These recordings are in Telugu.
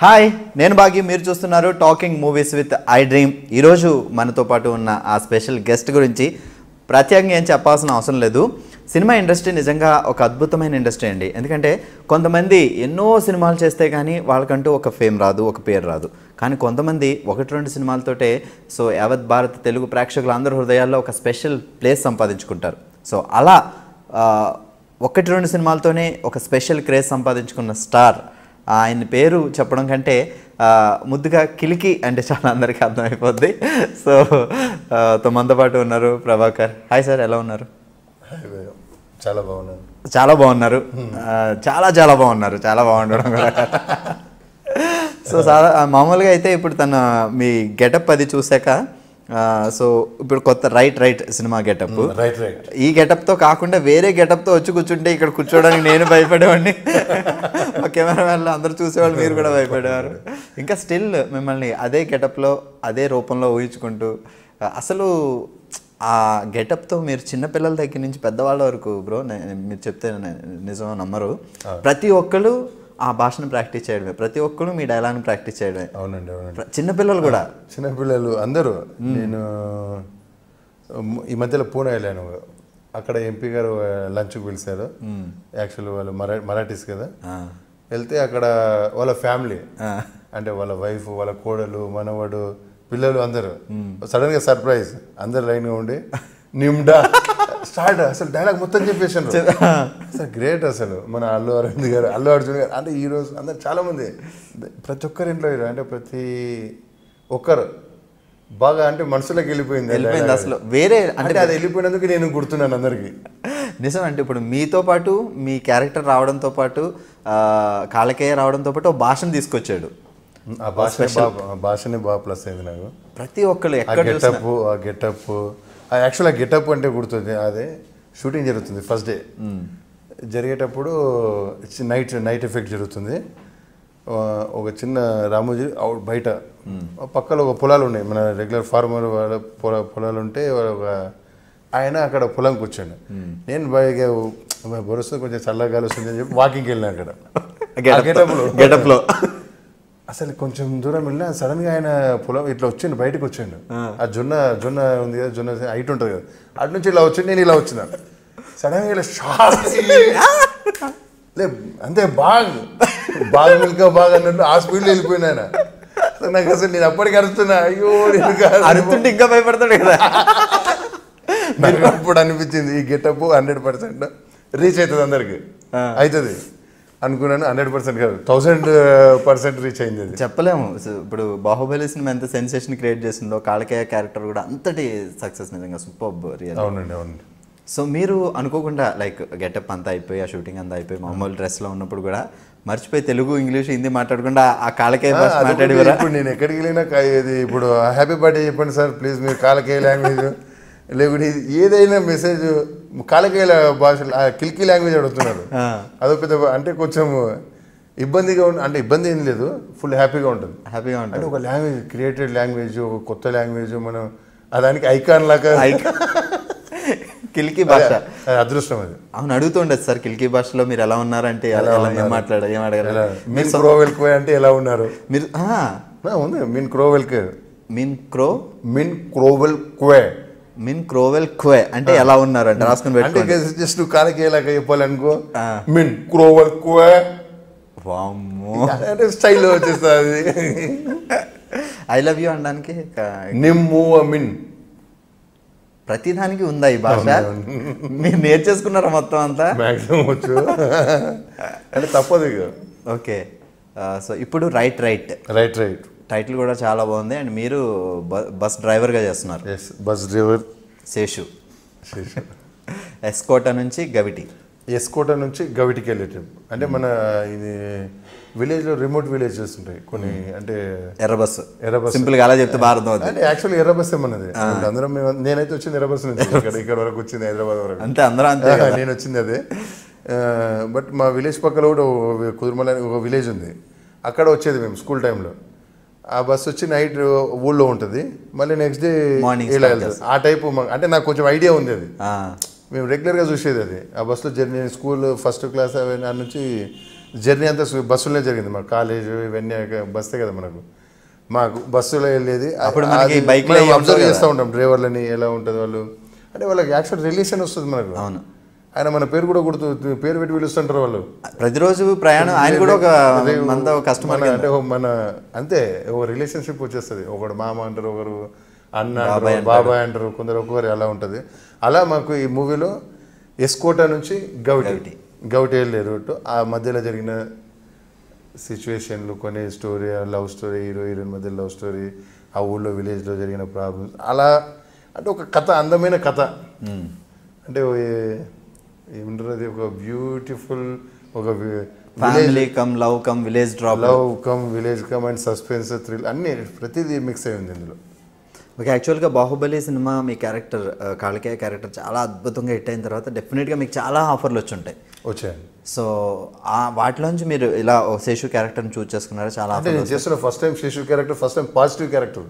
హాయ్, నేను భాగ్యం. మీరు చూస్తున్నారు talking movies with I dream. ఈరోజు మనతో పాటు ఉన్న ఆ స్పెషల్ గెస్ట్ గురించి ప్రత్యేకంగా ఏం చెప్పాల్సిన అవసరం లేదు. సినిమా ఇండస్ట్రీ నిజంగా ఒక అద్భుతమైన ఇండస్ట్రీ అండి. ఎందుకంటే కొంతమంది ఎన్నో సినిమాలు చేస్తే కానీ వాళ్ళకంటూ ఒక ఫేమ్ రాదు, ఒక పేరు రాదు. కానీ కొంతమంది ఒకటి రెండు సినిమాలతోటే యావత్ భారత్ తెలుగు ప్రేక్షకులు అందరి హృదయాల్లో ఒక స్పెషల్ ప్లేస్ సంపాదించుకుంటారు. అలా ఒకటి రెండు సినిమాలతోనే ఒక స్పెషల్ క్రేజ్ సంపాదించుకున్న స్టార్, ఆయన పేరు చెప్పడం కంటే ముద్దుగా కిలికి అంటే చాలా అందరికీ అర్థమైపోద్ది. మనతో పాటు ఉన్నారు ప్రభాకర్. హాయ్ సార్, ఎలా ఉన్నారు? చాలా బాగున్నారు. చాలా బాగున్నారు. చాలా చాలా బాగున్నారు. చాలా బాగుండడం కూడా. మామూలుగా అయితే ఇప్పుడు మీ గెటప్ అది చూసాక ఇప్పుడు కొత్త రైట్ సినిమా గెటప్, ఈ గెటప్తో కాకుండా వేరే గెటప్తో వచ్చి కూర్చుంటే ఇక్కడ కూర్చోడానికి నేను భయపడేవాడిని, మా కెమెరామెన్లు అందరూ చూసేవాళ్ళు, మీరు కూడా భయపడేవారు. ఇంకా స్టిల్ మిమ్మల్ని అదే గెటప్లో అదే రూపంలో ఊహించుకుంటూ అసలు ఆ గెటప్తో మీరు చిన్నపిల్లల దగ్గర నుంచి పెద్దవాళ్ళ వరకు బ్రో, మీరు చెప్తే నిజం నమ్మరు, ప్రతి ఒక్కరు ఆ భాషను ప్రాక్టీస్ చేయడమే, ప్రతి ఒక్కరు మీ డైలాగ్ని ప్రాక్టీస్ చేయడమే. అవునండి, అవునండి. చిన్నపిల్లలు కూడా, చిన్నపిల్లలు అందరూ. నేను ఈ మధ్యలో పూణే వెళ్ళాను. అక్కడ ఎంపీ గారు లంచ్కి పిలిచారు. యాక్చువల్లీ వాళ్ళు మరాఠీస్ కదా. వెళ్తే అక్కడ వాళ్ళ ఫ్యామిలీ అంటే వాళ్ళ వైఫ్, వాళ్ళ కోడలు, మనవడు, పిల్లలు అందరూ సడన్గా సర్ప్రైజ్, అందరు లైన్గా ఉండి నిమ్డా స్టార్ట్. అసలు డైలాగ్ మొత్తం చెప్పేసాను. అసలు గ్రేట్. అసలు మన అల్లు అరవింద్ గారు, అల్లు అర్జున్ గారు, అంటే ఈరోజు అందరు చాలామంది, ప్రతి ఒక్కరి ఇంట్లో అంటే ప్రతి ఒక్కరు బాగా అంటే మనసులోకి వెళ్ళిపోయింది అసలు. వేరే అంటే అది వెళ్ళిపోయినందుకు నేను గుర్తున్నాను అందరికీ. నిజం. అంటే ఇప్పుడు మీతో పాటు మీ క్యారెక్టర్ రావడంతో పాటు కాళ్ళకేయ రావడంతో పాటు ఒక భాషను తీసుకొచ్చాడు. ఆ భాషనే బాగా ప్లస్ అయింది నాకు. ప్రతి ఒక్కరు ఆ గెటప్ యాక్చువల్ ఆ గెటప్ అంటే గుర్తుంది. అదే షూటింగ్ జరుగుతుంది ఫస్ట్ డే. జరిగేటప్పుడు నైట్ ఎఫెక్ట్ జరుగుతుంది. ఒక చిన్న రామోజీ బయట పక్కలో ఒక పొలాలు ఉన్నాయి, మన రెగ్యులర్ ఫార్మర్ వాళ్ళ పొలాలు ఉంటే ఆయన అక్కడ పొలంకి వచ్చాడు. నేను బయట బరుస్తుంది, కొంచెం చల్లగా వస్తుంది అని చెప్పి వాకింగ్కి వెళ్ళినా అక్కడ గెటప్లో. అసలు కొంచెం దూరం వెళ్ళినా సడన్గా ఆయన పొలం ఇట్లా వచ్చిండు, బయటకు వచ్చిండు. ఆ జొన్న ఉంది కదా, జొన్న హైట్ ఉంటుంది కదా, అటు నుంచి ఇలా వచ్చిండు, నేను ఇలా వచ్చిన సడన్గా ఇలా షాక్ లే అంతే బాగా మిల్కా బాగా అన్నట్టు ఆ స్పీడ్లో వెళ్ళిపోయినా ఆయన. నాకు అసలు నేను అప్పటికి అరుస్తున్నా, అయ్యో అరుతుంటే ఇంకా భయపడతాడు కదా. నాకు అప్పుడు అనిపించింది ఈ గెటప్ 100% రీచ్ అవుతుంది, అందరికి అవుతుంది అనుకున్నాను. 100% కాదు, 1000% రీచ్ అయింది. అది చెప్పలేము. ఇప్పుడు బాహుబలి సినిమా ఎంత సెన్సేషన్ క్రియేట్ చేసిందో, కాళకేయ క్యారెక్టర్ కూడా అంతటి సక్సెస్. నిజంగా సూపర్ రియల్. అవునండి, అవునండి. మీరు అనుకోకుండా లైక్ గెటప్ అంతా అయిపోయి, ఆ షూటింగ్ అంతా అయిపోయి, మామూలు డ్రెస్లో ఉన్నప్పుడు కూడా మర్చిపోయి తెలుగు, ఇంగ్లీష్, హిందీ మాట్లాడకుండా ఆ కాళకేయ భాష మాట్లాడేవారా? ఇప్పుడు నేను ఎక్కడికి వెళ్ళినా ఇప్పుడు హ్యాపీ బర్త్డే చెప్పండి సార్ ప్లీజ్, మీరు కాళకేయ లాంగ్వేజ్ లేకుంటే ఏదైనా మెసేజ్ కాళకేయ భాష కిల్కి లాంగ్వేజ్ అడుగుతున్నారు. అదో పెద్ద అంటే కొంచెం ఇబ్బందిగా అంటే ఇబ్బంది ఏం లేదు, ఫుల్ హ్యాపీగా ఉంటుంది. అంటే ఒక లాంగ్వేజ్, క్రియేటెడ్ లాంగ్వేజ్, ఒక కొత్త లాంగ్వేజ్, మనం దానికి ఐకాన్ లాగా కిల్కి భాష అదృష్టం అది. అవును, అడుగుతుండదు సార్ కిల్కి భాషలో మీరు ఎలా ఉన్నారంటే మాట్లాడారు, ఏం అడగారు? మీన్ క్రోవెల్కే అంటే ఎలా ఉన్నారు మీరు ఉంది. మీన్ క్రోవెల్కే, మిన్ క్రోవెల్ క్వే అంటే ఎలా ఉన్నారు అంటే రాసుకుని పెట్టుకోండి. జస్ట్ కాళకేయలాగా చెప్పాలనుకో, మిన్ క్రోవెల్ క్వే అంటే స్టైల్లో వచ్చేస్తుంది. ఐ లవ్ యూ అనడానికి నిమ్ము మిన్ ప్రతిదానికి ఉందా ఈ భాష? మీరు నేర్చేసుకున్నారా మొత్తం అంతా? మ్యాక్సిమం వచ్చు అంటే తప్పదు. ఓకే, ఇప్పుడు రైట్ టైటిల్ కూడా చాలా బాగుంది. అండ్ మీరు బస్ డ్రైవర్గా చేస్తున్నారు. Bus driver Seshu. ఎస్కోట నుంచి గవిటికి వెళ్ళేటప్పుడు అంటే మన ఇది విలేజ్లో రిమోట్ విలేజెస్ ఉంటాయి కొన్ని, అంటే ఎర్రబస్ సింపుల్గా అలా చెప్తే భారతం అంటే యాక్చువల్లీ ఎర్రబస్ ఏమన్నది. అందరం నేనైతే వచ్చింది ఎర్రబస్ నుంచి, ఇక్కడ వరకు వచ్చింది, హైదరాబాద్ వరకు అంతే, అందరూ అంతే. నేను వచ్చింది అదే. బట్ మా విలేజ్ పక్కన కూడా కుదురుమల ఒక విలేజ్ ఉంది, అక్కడ వచ్చేది మేము స్కూల్ టైంలో. ఆ బస్సు వచ్చి నైట్ ఊళ్ళో ఉంటుంది, మళ్ళీ నెక్స్ట్ డే ఇలా వెళ్తుంది. ఆ టైపు అంటే నాకు కొంచెం ఐడియా ఉంది అది. మేము రెగ్యులర్గా చూసేది అది. ఆ బస్సులో జర్నీ, స్కూల్ ఫస్ట్ క్లాస్ నుంచి జర్నీ అంతా బస్సులోనే జరిగింది. మా కాలేజ్ ఇవన్నీ బస్సే కదా మనకు, మాకు బస్సులో వెళ్ళేది. అబ్జర్వ్ చేస్తూ ఉంటాం డ్రైవర్లని ఎలా ఉంటుంది వాళ్ళు, అంటే వాళ్ళకి యాక్చువల్ రిలేషన్ వస్తుంది మనకు. అవును, ఆయన మన పేరు కూడా పేరు పెట్టి పిలుస్తుంటారు వాళ్ళు ప్రతిరోజు ప్రయాణం. ఆయన కూడా ఒక కస్టమర్ అంటే మన అంతే ఒక రిలేషన్షిప్ వచ్చేస్తుంది. ఒకడు మామ అంటారు, ఒకరు అన్న అంటారు, బాబాయ్ అంటారు, కొందరు ఒక్కొక్కరు అలా ఉంటుంది. అలా మాకు ఈ మూవీలో ఎస్కోట నుంచి గౌటి వెళ్ళే రూట్, ఆ మధ్యలో జరిగిన సిచ్యువేషన్లు, కొన్ని story, love story, hero heroine మధ్య లవ్ స్టోరీ, ఆ ఊళ్ళో విలేజ్లో జరిగిన ప్రాబ్లమ్స్, అలా అంటే ఒక కథ, అందమైన కథ. అంటే ఏమంటారు అది, ఒక బ్యూటిఫుల్ ఒక family come love come village drop, love come village come and suspense thrill అన్నీ ప్రతిదీ మిక్స్ అయి ఉంది ఇందులో. ఓకే, యాక్చువల్గా బాహుబలి సినిమా మీ క్యారెక్టర్ కాళికేయ క్యారెక్టర్ చాలా అద్భుతంగా హిట్ అయిన తర్వాత డెఫినెట్గా మీకు చాలా ఆఫర్లు వచ్చాయండి. సో వాటిలోంచి మీరు ఇలా శేషు క్యారెక్టర్ని చూస్ చేసుకున్నారు. చాలా అంటే నేను చేస్తున్న first time Seshu character, first time positive character.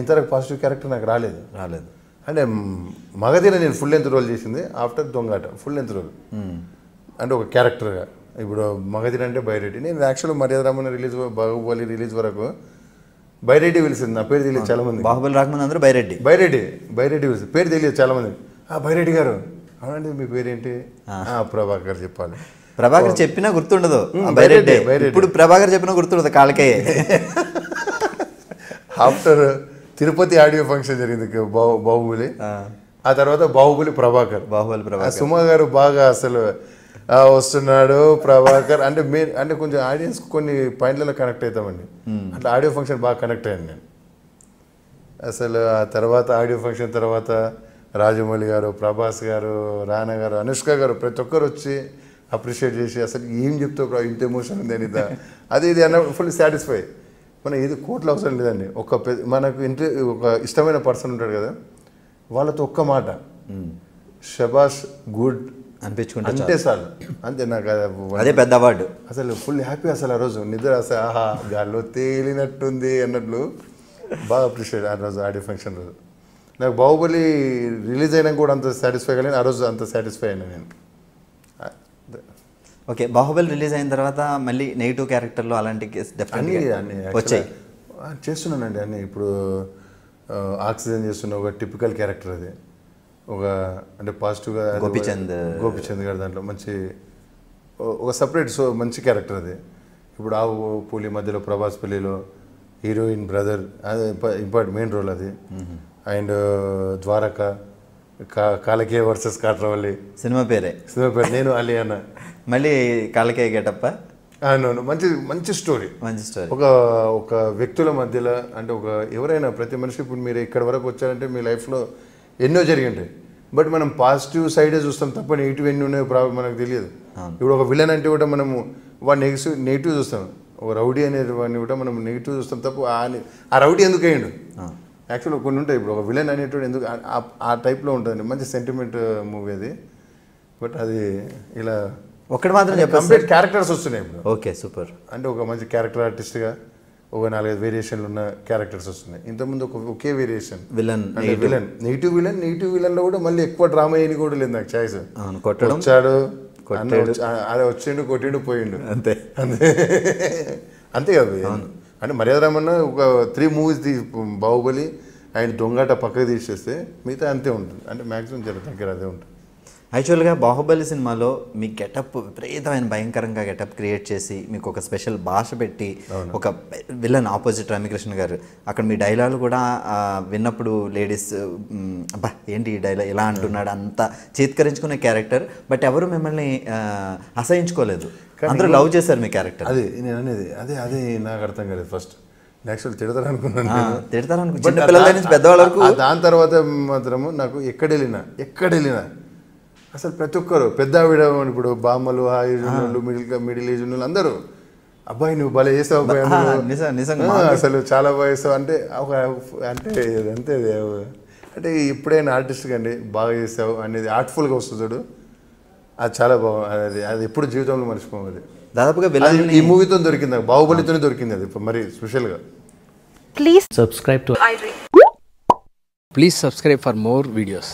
ఇంతవరకు పాజిటివ్ క్యారెక్టర్ నాకు రాలేదు. అంటే మగధీర నేను ఫుల్ లెంత్ రోల్ చేసింది, ఆఫ్టర్ దొంగాట ఫుల్ లెంత్ రోల్, అంటే ఒక క్యారెక్టర్గా. ఇప్పుడు మగధీర అంటే బైరెడ్డి, నేను యాక్చువల్గా మర్యాద రామన్న బాహుబలి రిలీజ్ వరకు బైరెడ్డి పిలిచింది, నా పేరు తెలియదు చాలా మంది. బాహుబలి రాకముందు అందరూ బైరెడ్డి పిలిచింది, పేరు తెలియదు చాలా మంది. బైరెడ్డి గారు అవునండి, మీ పేరేంటి? ప్రభాకర్ చెప్పాలి. ప్రభాకర్ చెప్పినా గుర్తుండదు బైరెడ్డి, ఇప్పుడు ప్రభాకర్ చెప్పినా గుర్తుండదు కాళికేయ. ఆఫ్టర్ తిరుపతి ఆడియో ఫంక్షన్ జరిగింది బాహుబలి, ఆ తర్వాత బాహుబలి ప్రభాకర్. సుమా గారు బాగా అసలు వస్తున్నాడు ప్రభాకర్ అంటే అంటే కొంచెం ఆడియన్స్ కొన్ని పాయింట్లలో కనెక్ట్ అవుతామండి. అట్లా ఆడియో ఫంక్షన్ బాగా కనెక్ట్ అయ్యాను నేను అసలు. ఆ తర్వాత ఆడియో ఫంక్షన్ తర్వాత రాజమౌళి గారు, ప్రభాస్ గారు, రానా గారు, అనుష్క గారు ప్రతి ఒక్కరు వచ్చి అప్రిషియేట్ చేసి అసలు ఏం చెప్తావు ఇంత ఎమోషన్ ఉంది అని అది ఇది అన్న ఫుల్ సాటిస్ఫై. మనం ఏది కోట్లు అవసరం లేదండి, మనకు ఒక ఇష్టమైన పర్సన్ ఉంటాడు కదా, వాళ్ళతో ఒక్క మాట షబాష్ గుడ్ అనిపించుకుంటే అంతే సార్, అంతే. నాకు అదే పెద్ద అవార్డు. అసలు ఫుల్ హ్యాపీ అసలు ఆ రోజు నిద్ర అసలు ఆహా గాల్లో తేలినట్టుంది అన్నట్లు బాగా అప్రిషియేట్ ఆ రోజు ఆడియో ఫంక్షన్ రోజు. నాకు బాహుబలి రిలీజ్ అయినా కూడా అంత సాటిస్ఫై కాలేదు, ఆ రోజు అంత సాటిస్ఫై అయినా నేను. ఓకే, బాహుబలి రిలీజ్ అయిన తర్వాత మళ్ళీ నెగిటివ్ క్యారెక్టర్లు అలాంటి వచ్చాయి చేస్తున్నానండి అన్నీ. ఇప్పుడు ఆక్సిజన్ చేస్తున్న ఒక టిపికల్ క్యారెక్టర్ అది, ఒక అంటే పాజిటివ్గా గోపిచంద్ గారు దాంట్లో మంచి ఒక సపరేట్ మంచి క్యారెక్టర్ అది. ఇప్పుడు ఆవు పూలి మధ్యలో ప్రభాస్ పెళ్లిలో హీరోయిన్ బ్రదర్, అది ఇంపార్టెంట్ మెయిన్ రోల్ అది. And Dwaraka, Kalakeya versus Katravalli cinema పేరు నేను అలీ అన్న, మళ్ళీ కాళికేయ గెటప్ప. అవునవును, మంచి స్టోరీ. ఒక వ్యక్తుల మధ్యలో అంటే ఒక ఎవరైనా ప్రతి మనిషి, ఇప్పుడు మీరు ఇక్కడ వరకు వచ్చారంటే మీ లైఫ్లో ఎన్నో జరిగింటాయి, బట్ మనం పాజిటివ్ సైడే చూస్తాం తప్ప నెగిటివ్ ఎన్ని ఉన్నాయో మనకు తెలియదు. ఇప్పుడు ఒక విలన్ అంటే కూడా మనము వాడు నెగిటివ్ చూస్తాం, ఒక రౌడీ అనేది వాడిని కూడా మనం నెగిటివ్ చూస్తాం తప్ప ఆ రౌడీ ఎందుకు అయ్యిండు యాక్చువల్గా కొన్ని ఉంటాయి. ఇప్పుడు ఒక విలన్ అనేటువంటి ఎందుకు ఆ టైప్లో ఉంటుంది. మంచి సెంటిమెంట్ మూవీ అది, బట్ అది ఇలా ఒకటి మాత్రం కంప్లీట్ క్యారెక్టర్స్ వస్తున్నాయి ఇప్పుడు. Okay, super. అంటే ఒక మంచి క్యారెక్టర్ ఆర్టిస్ట్గా ఒక 4-5 వేరియేషన్లు ఉన్న క్యారెక్టర్స్ వస్తున్నాయి. ఇంతకుముందు ఒకే వేరియేషన్ నెగిటివ్ విలన్లో కూడా మళ్ళీ ఎక్కువ డ్రామా అయ్యి కూడా లేదు నాకు చాయిస్. వచ్చాడు వచ్చిండు కొట్టిండు పోయిండు అంతే కదా. అంటే మర్యాద రామన్న ఒక 3 మూవీస్ బాహుబలి అండ్ దొంగాట పక్కకు తీసేస్తే మిగతా అంతే ఉంటుంది. అంటే మ్యాక్సిమం దగ్గర అదే ఉంటుంది. యాక్చువల్గా బాహుబలి సినిమాలో మీ గెటప్ విపరీతమైన భయంకరంగా గెటప్ క్రియేట్ చేసి మీకు ఒక స్పెషల్ భాష పెట్టి ఒక విలన్ ఆపోజిట్ రమ్యకృష్ణ గారు అక్కడ మీ డైలాగ్ కూడా విన్నప్పుడు లేడీస్ అబ్బా ఏంటి ఈ డైలాగ్ ఇలా అంటున్నాడు అంత చేత్కరించుకునే క్యారెక్టర్, బట్ ఎవరు మిమ్మల్ని అసహించుకోలేదు, అందరూ లవ్ చేశారు మీ క్యారెక్టర్. అది నేను అనేది అదే నాకు అర్థం కాలేదు. ఫస్ట్ యాక్చువల్ తిడతారనుకున్నాను, పెద్దవాళ్ళ వరకు. దాని తర్వాత మాత్రము నాకు ఎక్కడ వెళ్ళినా అసలు ప్రతి ఒక్కరు పెద్ద ఆవిడ, ఇప్పుడు బామ్మలు, ఆ ఏజ్ వాళ్ళు, మిడిల్ ఏజ్ వాళ్ళు అందరూ అబ్బాయి నువ్వు భలే చేసావు అబ్బాయి అసలు చాలా బాగా చేసావు అంటే అంటే ఎప్పుడైనా ఆర్టిస్ట్ కండి బాగా చేసావు అనేది ఆర్ట్ఫుల్గా వస్తుంది, అది చాలా బాగుంది. అది ఎప్పుడు జీవితంలో మర్చిపోవాలి. దాదాపుగా ఈ మూవీతో దొరికింది, బాహుబలితోనే దొరికింది అది మరి స్పెషల్గా. Please subscribe to iDream. Please subscribe for more videos.